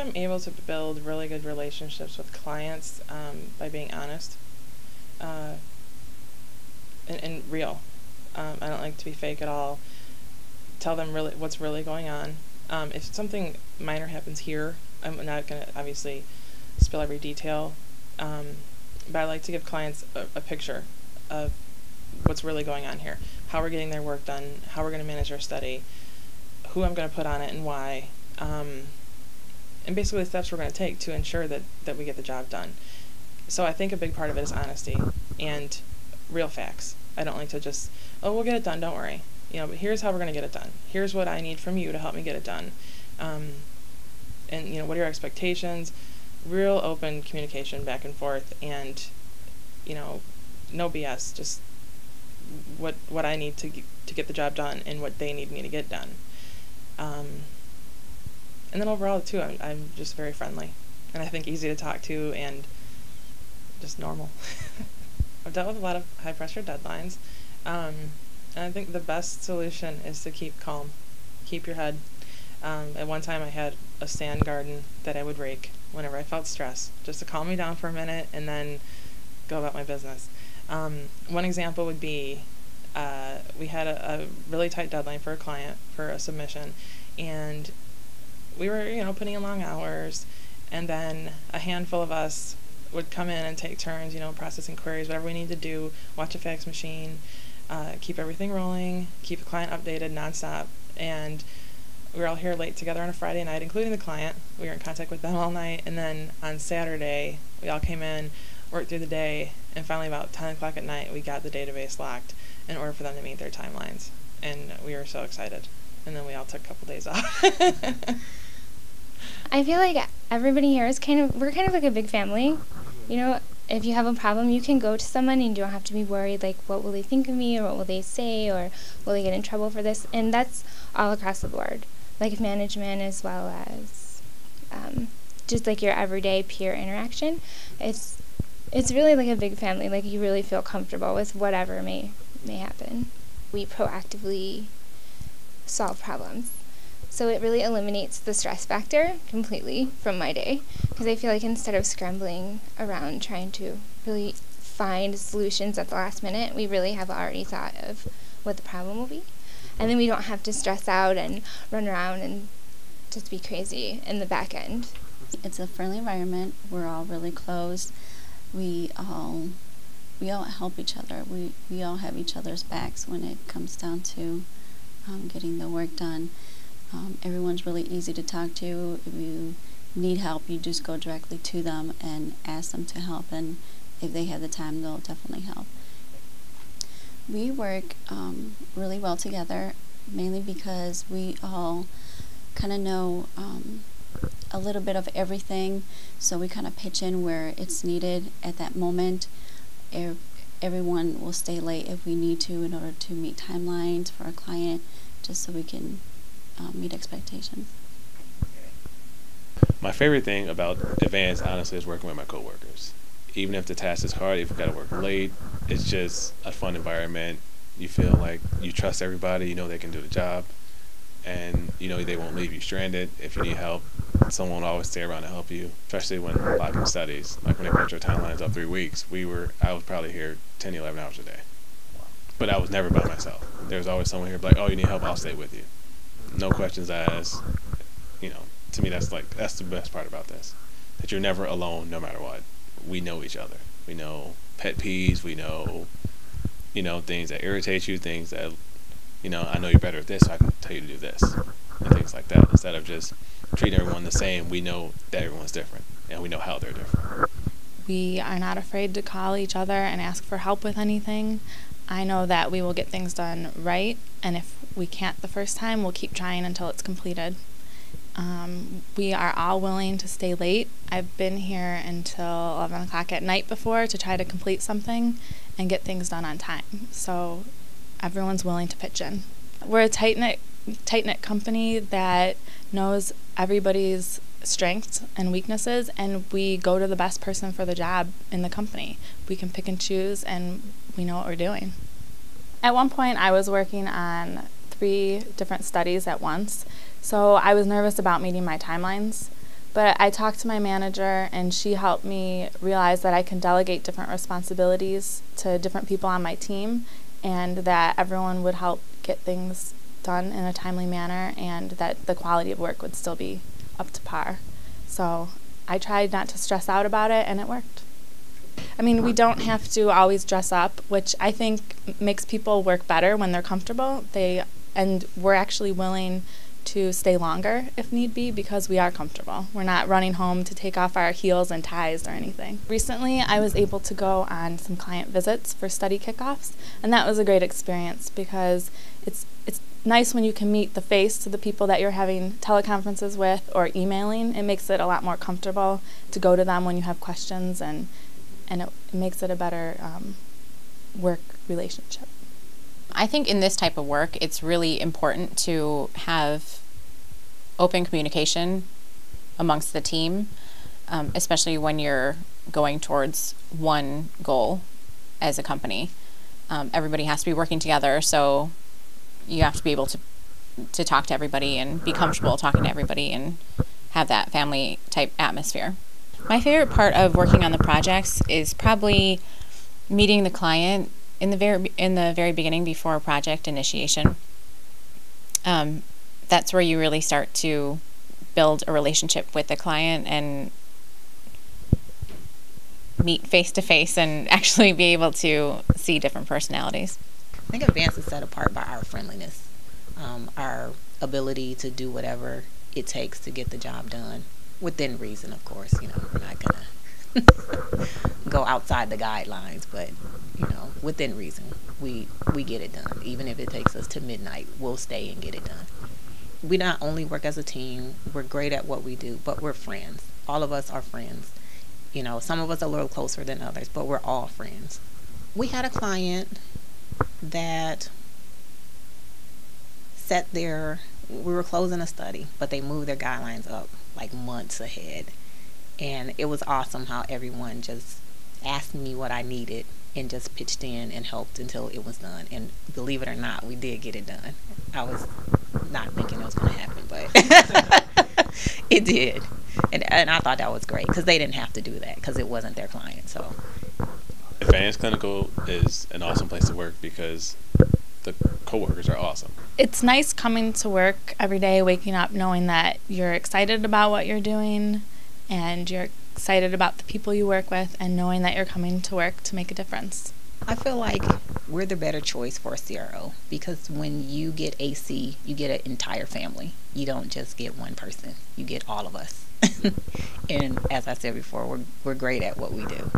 I'm able to build really good relationships with clients by being honest and real. I don't like to be fake at all. Tell them really what's really going on. If something minor happens here, I'm not going to obviously spill every detail, but I like to give clients a picture of what's really going on here, how we're getting their work done, how we're going to manage our study, who I'm going to put on it and why, and basically the steps we're going to take to ensure that we get the job done. So I think a big part of it is honesty and real facts. I don't like to just, oh, we'll get it done, don't worry. But here's how we're going to get it done. Here's what I need from you to help me get it done. And what are your expectations? Real open communication back and forth, and, no BS, just what I need to get the job done and what they need me to get done. And then overall, too, I'm just very friendly, and I think easy to talk to, and just normal. I've dealt with a lot of high-pressure deadlines, and I think the best solution is to keep calm, keep your head. At one time, I had a sand garden that I would rake whenever I felt stress, just to calm me down for a minute and then go about my business. One example would be we had a really tight deadline for a client for a submission, and we were, putting in long hours, and then a handful of us would come in and take turns, processing queries, whatever we need to do, watch a fax machine, keep everything rolling, keep the client updated nonstop, and we were all here late together on a Friday night, including the client. We were in contact with them all night, and then on Saturday, we all came in, worked through the day, and finally about 10 o'clock at night, we got the database locked in order for them to meet their timelines, and we were so excited. And then we all took a couple days off. I feel like everybody here is we're kind of like a big family. If you have a problem, you can go to someone and you don't have to be worried, like, what will they think of me, or what will they say, or will they get in trouble for this? And that's all across the board, like management as well as just like your everyday peer interaction. It's really like a big family. Like, you really feel comfortable with whatever may happen. We proactively solve problems. So it really eliminates the stress factor completely from my day, because I feel like instead of scrambling around trying to really find solutions at the last minute, we really have already thought of what the problem will be. And then we don't have to stress out and run around and just be crazy in the back end. It's a friendly environment. We're all really close. We all help each other. We all have each other's backs when it comes down to getting the work done. Everyone's really easy to talk to. If you need help, you just go directly to them and ask them to help, and if they have the time, they'll definitely help. We work really well together, mainly because we all kind of know a little bit of everything, so we kind of pitch in where it's needed at that moment. Everyone will stay late if we need to in order to meet timelines for a client, just so we can meet expectations. My favorite thing about Advance, honestly, is working with my coworkers. Even if the task is hard, if you got to work late, it's just a fun environment. You feel like you trust everybody, they can do the job, and they won't leave you stranded. If you need help, someone will always stay around to help you, especially when locking studies. Like when they put your timelines up 3 weeks, I was probably here 10, 11 hours a day. But I was never by myself. There was always someone here like, oh, you need help, I'll stay with you. No questions asked. To me, that's the best part about this, that you're never alone no matter what. We know each other. We know pet peeves. We know, things that irritate you, things that, I know you're better at this, so I can tell you to do this, and things like that. Instead of just treating everyone the same, we know that everyone's different, and we know how they're different. We are not afraid to call each other and ask for help with anything. I know that we will get things done right, and if we can't the first time, we'll keep trying until it's completed. We are all willing to stay late. I've been here until 11 o'clock at night before to try to complete something and get things done on time. So everyone's willing to pitch in. We're a tight-knit company that knows everybody's strengths and weaknesses, and we go to the best person for the job in the company. We can pick and choose, and we know what we're doing. At one point, I was working on 3 different studies at once, so I was nervous about meeting my timelines, But I talked to my manager, and she helped me realize that I can delegate different responsibilities to different people on my team, and that everyone would help get things done in a timely manner, and that the quality of work would still be up to par. So I tried not to stress out about it, and it worked. I mean, we don't have to always dress up, which I think makes people work better when they're comfortable. And we're actually willing to stay longer if need be because we are comfortable. We're not running home to take off our heels and ties or anything. Recently, I was able to go on some client visits for study kickoffs, and that was a great experience because it's nice when you can meet the face to the people that you're having teleconferences with or emailing. It makes it a lot more comfortable to go to them when you have questions, and it makes it a better work relationship. I think in this type of work, it's really important to have open communication amongst the team, especially when you're going towards one goal as a company. Everybody has to be working together, so you have to be able to talk to everybody and be comfortable talking to everybody and have that family type atmosphere. My favorite part of working on the projects is probably meeting the client in the very beginning before project initiation. That's where you really start to build a relationship with the client and meet face to face and actually be able to see different personalities. I think Advance is set apart by our friendliness, our ability to do whatever it takes to get the job done within reason. Of course, we're not gonna go outside the guidelines, but within reason, we get it done. Even if it takes us to midnight, we'll stay and get it done. We not only work as a team, we're great at what we do, but we're friends. All of us are friends. Some of us are a little closer than others, but we're all friends. We had a client that we were closing a study, but they moved their guidelines up like months ahead. And it was awesome how everyone just asked me what I needed and just pitched in and helped until it was done. And believe it or not, we did get it done. I was not thinking it was going to happen, but it did. And I thought that was great because they didn't have to do that because it wasn't their client. So Advanced Clinical is an awesome place to work because the coworkers are awesome. It's nice coming to work every day, waking up knowing that you're excited about what you're doing and you're excited about the people you work with and knowing that you're coming to work to make a difference. I feel like we're the better choice for a CRO because when you get AC, you get an entire family. You don't just get one person. You get all of us. And as I said before, we're great at what we do.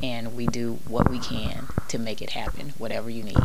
And we do what we can to make it happen, whatever you need.